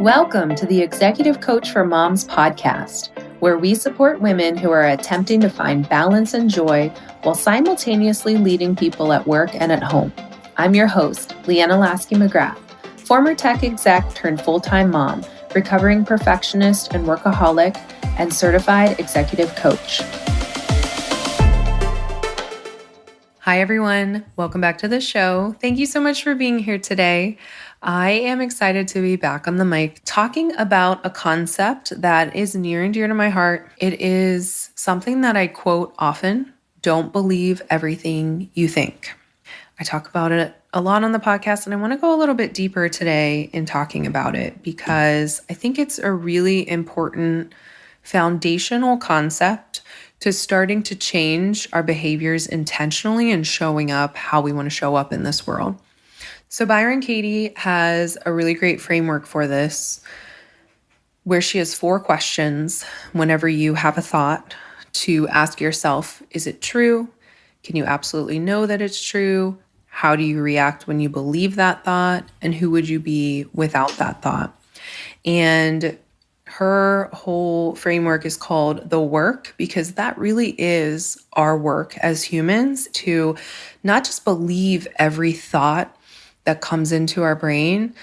Welcome to the Executive Coach for Moms podcast, where we support women who are attempting to find balance and joy while simultaneously leading people at work and at home. I'm your host, Leanna McGrath, former tech exec turned full-time mom, recovering perfectionist and workaholic, and certified executive coach. Hi, everyone. Welcome back to the show. Thank you so much for being here today. I am excited to be back on the mic talking about a concept that is near and dear to my heart. It is something that I quote often: don't believe everything you think. I talk about it a lot on the podcast, and I want to go a little bit deeper today in talking about it because I think it's a really important foundational concept to starting to change our behaviors intentionally and showing up how we want to show up in this world. So Byron Katie has a really great framework for this, where she has 4 questions whenever you have a thought to ask yourself: is it true? Can you absolutely know that it's true? How do you react when you believe that thought? And who would you be without that thought? And her whole framework is called the work, because that really is our work as humans, to not just believe every thought that comes into our brain,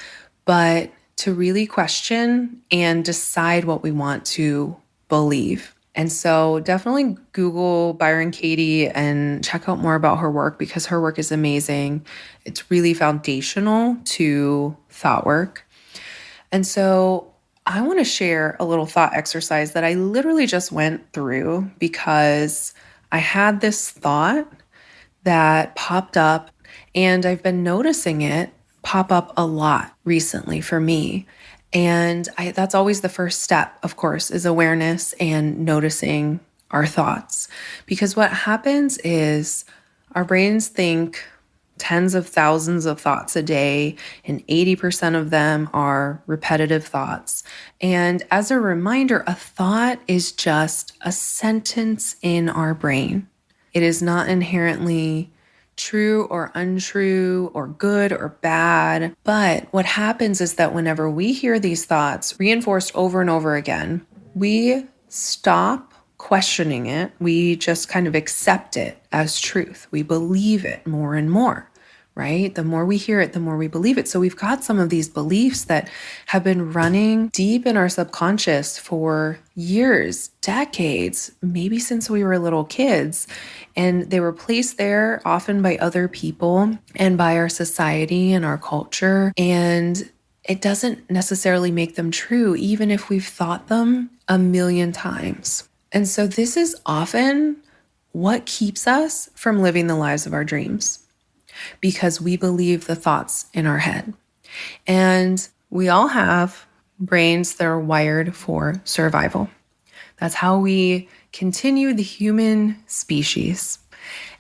but to really question and decide what we want to believe. And so definitely Google Byron Katie and check out more about her work, because her work is amazing. It's really foundational to thought work. And so I want to share a little thought exercise that I literally just went through because I had this thought that popped up, and I've been noticing it pop up a lot recently for me. And that's always the first step, of course, is awareness and noticing our thoughts. Because what happens is our brains think tens of thousands of thoughts a day, and 80% of them are repetitive thoughts. And as a reminder, a thought is just a sentence in our brain. It is not inherently true or untrue or good or bad. But what happens is that whenever we hear these thoughts reinforced over and over again, we stop questioning it. We just kind of accept it as truth. We believe it more and more, right? The more we hear it, the more we believe it. So we've got some of these beliefs that have been running deep in our subconscious for years, decades, maybe since we were little kids. And they were placed there often by other people and by our society and our culture. And it doesn't necessarily make them true, even if we've thought them a million times. And so this is often what keeps us from living the lives of our dreams, because we believe the thoughts in our head. And we all have brains that are wired for survival. That's how we continue the human species.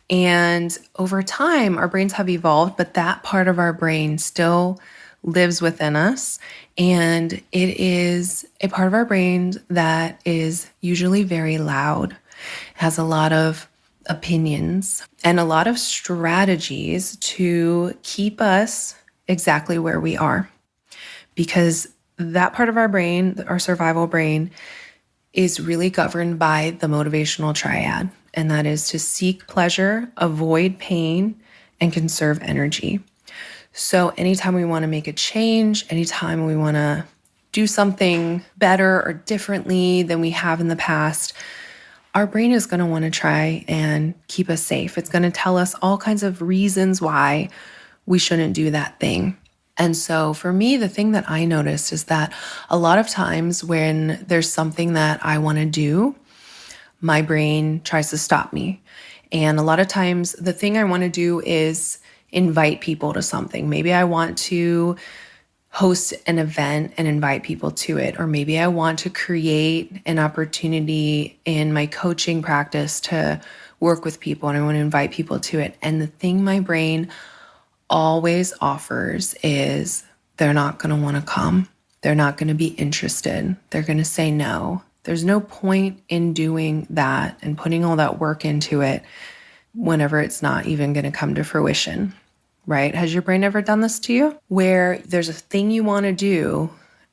And over time, our brains have evolved, but that part of our brain still lives within us. And it is a part of our brain that is usually very loud, has a lot of opinions and a lot of strategies to keep us exactly where we are. Because that part of our brain, our survival brain, is really governed by the motivational triad. And that is to seek pleasure, avoid pain, and conserve energy. So anytime we want to make a change, anytime we want to do something better or differently than we have in the past, our brain is going to want to try and keep us safe. It's going to tell us all kinds of reasons why we shouldn't do that thing. And so for me, the thing that I noticed is that a lot of times when there's something that I want to do, my brain tries to stop me. And a lot of times the thing I want to do is invite people to something. Maybe I want to host an event and invite people to it. Or maybe I want to create an opportunity in my coaching practice to work with people, and I want to invite people to it. And the thing my brain always offers is they're not going to want to come. They're not going to be interested. They're going to say no. There's no point in doing that and putting all that work into it whenever it's not even going to come to fruition, right? Has your brain ever done this to you? Where there's a thing you want to do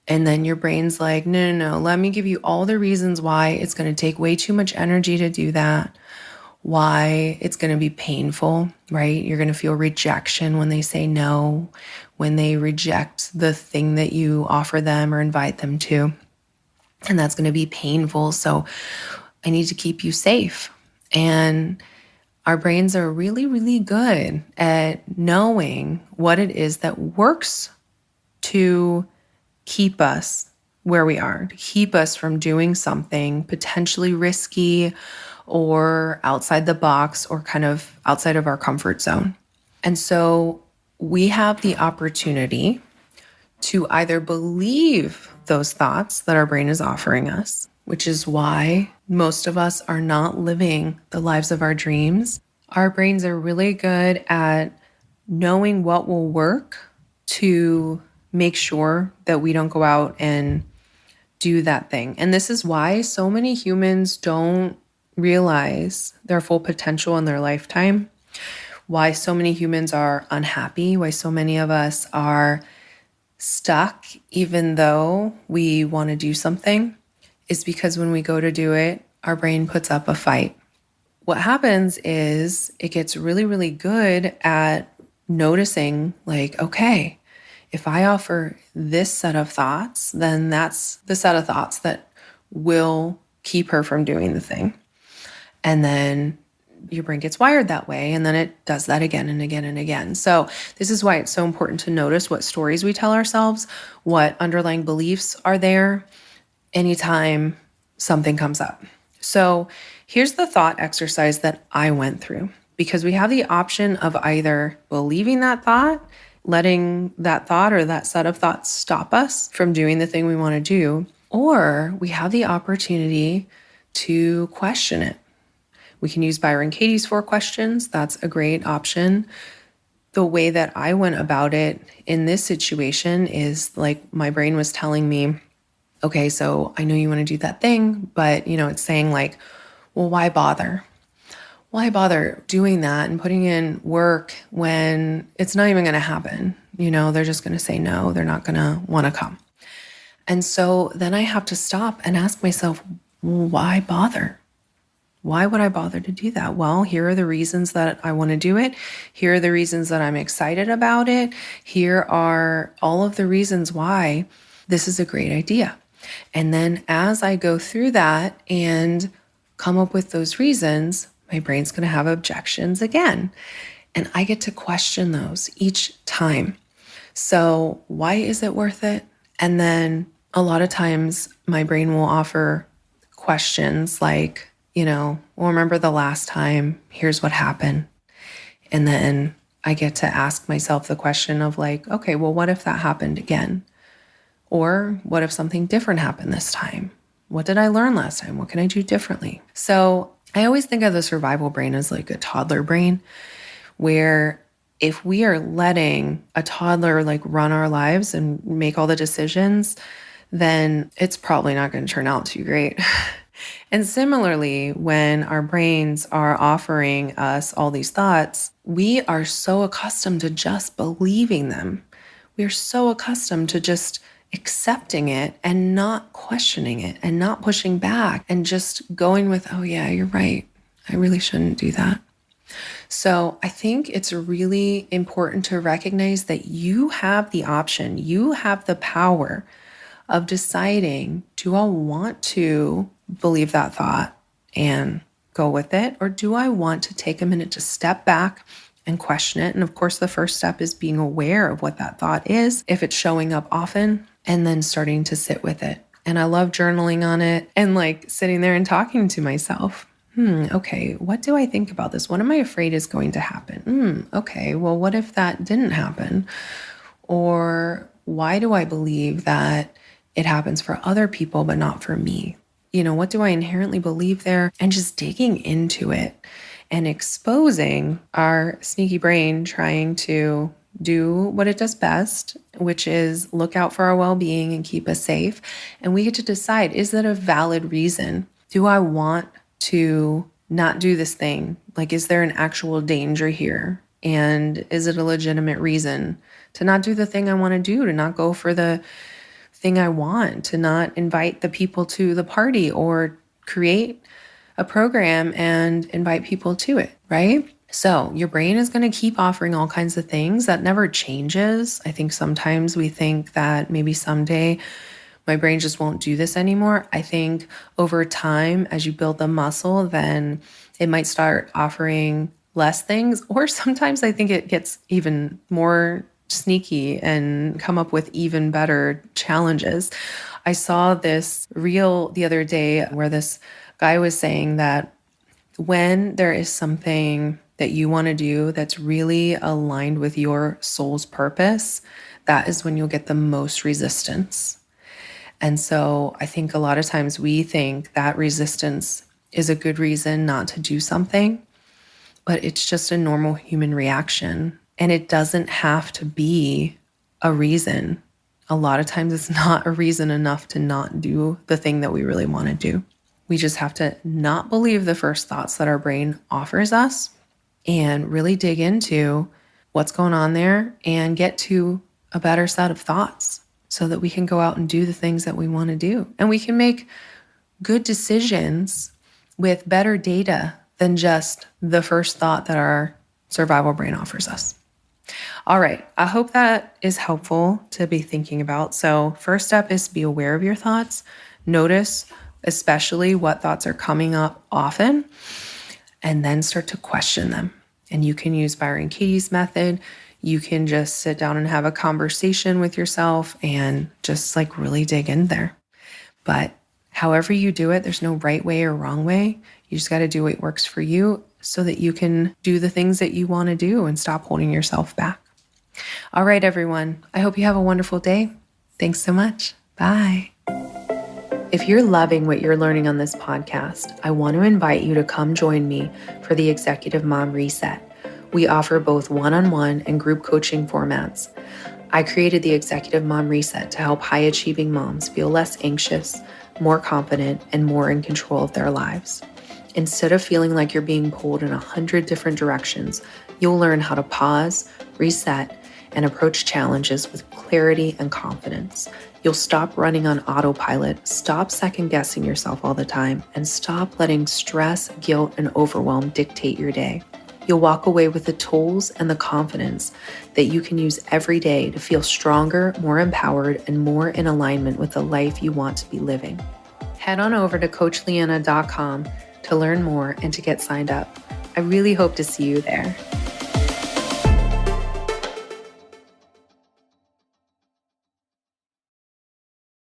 And then your brain's like, no, no, no, let me give you all the reasons why it's going to take way too much energy to do that, why it's going to be painful, right? You're going to feel rejection when they say no, when they reject the thing that you offer them or invite them to. And that's going to be painful. So I need to keep you safe. And our brains are really, really good at knowing what it is that works to keep us where we are, to keep us from doing something potentially risky or outside the box or kind of outside of our comfort zone. And so we have the opportunity to either believe those thoughts that our brain is offering us, which is why most of us are not living the lives of our dreams. Our brains are really good at knowing what will work to make sure that we don't go out and do that thing. And this is why so many humans don't realize their full potential in their lifetime, why so many humans are unhappy, why so many of us are stuck even though we want to do something, is because when we go to do it, our brain puts up a fight. What happens is it gets really, really good at noticing, like, okay, if I offer this set of thoughts, then that's the set of thoughts that will keep her from doing the thing. And then your brain gets wired that way, and then it does that again and again and again. So this is why it's so important to notice what stories we tell ourselves, what underlying beliefs are there anytime something comes up. So here's the thought exercise that I went through, because we have the option of either believing that thought, letting that thought or that set of thoughts stop us from doing the thing we want to do, or we have the opportunity to question it. We can use Byron Katie's 4 questions. That's a great option. The way that I went about it in this situation is like my brain was telling me, okay, so I know you want to do that thing, but it's saying like, well, why bother? Why bother doing that and putting in work when it's not even going to happen? They're just going to say no. They're not going to want to come. And so then I have to stop and ask myself, well, why bother? Why would I bother to do that? Well, here are the reasons that I want to do it. Here are the reasons that I'm excited about it. Here are all of the reasons why this is a great idea. And then as I go through that and come up with those reasons, my brain's going to have objections again. And I get to question those each time. So why is it worth it? And then a lot of times my brain will offer questions like, well, remember the last time, here's what happened. And then I get to ask myself the question of like, okay, well, what if that happened again? Or what if something different happened this time? What did I learn last time? What can I do differently? So I always think of the survival brain as like a toddler brain, where if we are letting a toddler like run our lives and make all the decisions, then it's probably not going to turn out too great. And similarly, when our brains are offering us all these thoughts, we are so accustomed to just believing them. We are so accustomed to just accepting it and not questioning it and not pushing back and just going with, oh yeah, you're right. I really shouldn't do that. So I think it's really important to recognize that you have the option, you have the power of deciding, do I want to believe that thought and go with it? Or do I want to take a minute to step back and question it? And of course, the first step is being aware of what that thought is, if it's showing up often, and then starting to sit with it. And I love journaling on it and like sitting there and talking to myself. Okay, what do I think about this? What am I afraid is going to happen? Okay, well, what if that didn't happen? Or why do I believe that it happens for other people, but not for me? What do I inherently believe there? And just digging into it and exposing our sneaky brain trying to do what it does best, which is look out for our well-being and keep us safe. And we get to decide, is that a valid reason? Do I want to not do this thing? Like, is there an actual danger here? And is it a legitimate reason to not do the thing I want to do, to not go for the thing I want, to not invite the people to the party or create a program and invite people to it, right? So your brain is going to keep offering all kinds of things. That never changes. I think sometimes we think that maybe someday my brain just won't do this anymore. I think over time, as you build the muscle, then it might start offering less things. Or sometimes I think it gets even more sneaky and come up with even better challenges. I saw this reel the other day where this guy was saying that when there is something that you want to do that's really aligned with your soul's purpose, that is when you'll get the most resistance. And so I think a lot of times we think that resistance is a good reason not to do something, but it's just a normal human reaction. And it doesn't have to be a reason. A lot of times it's not a reason enough to not do the thing that we really want to do. We just have to not believe the first thoughts that our brain offers us and really dig into what's going on there and get to a better set of thoughts so that we can go out and do the things that we want to do. And we can make good decisions with better data than just the first thought that our survival brain offers us. All right, I hope that is helpful to be thinking about. So first step is be aware of your thoughts. Notice especially what thoughts are coming up often, and then start to question them. And you can use Byron Katie's method. You can just sit down and have a conversation with yourself and just like really dig in there. But however you do it, there's no right way or wrong way. You just got to do what works for you so that you can do the things that you want to do and stop holding yourself back. All right, everyone. I hope you have a wonderful day. Thanks so much. Bye. If you're loving what you're learning on this podcast, I want to invite you to come join me for the Executive Mom Reset. We offer both one-on-one and group coaching formats. I created the Executive Mom Reset to help high-achieving moms feel less anxious, more confident, and more in control of their lives. Instead of feeling like you're being pulled in 100 different directions, you'll learn how to pause, reset, and approach challenges with clarity and confidence. You'll stop running on autopilot, stop second-guessing yourself all the time, and stop letting stress, guilt, and overwhelm dictate your day. You'll walk away with the tools and the confidence that you can use every day to feel stronger, more empowered, and more in alignment with the life you want to be living. Head on over to CoachLeanna.com to learn more and to get signed up. I really hope to see you there.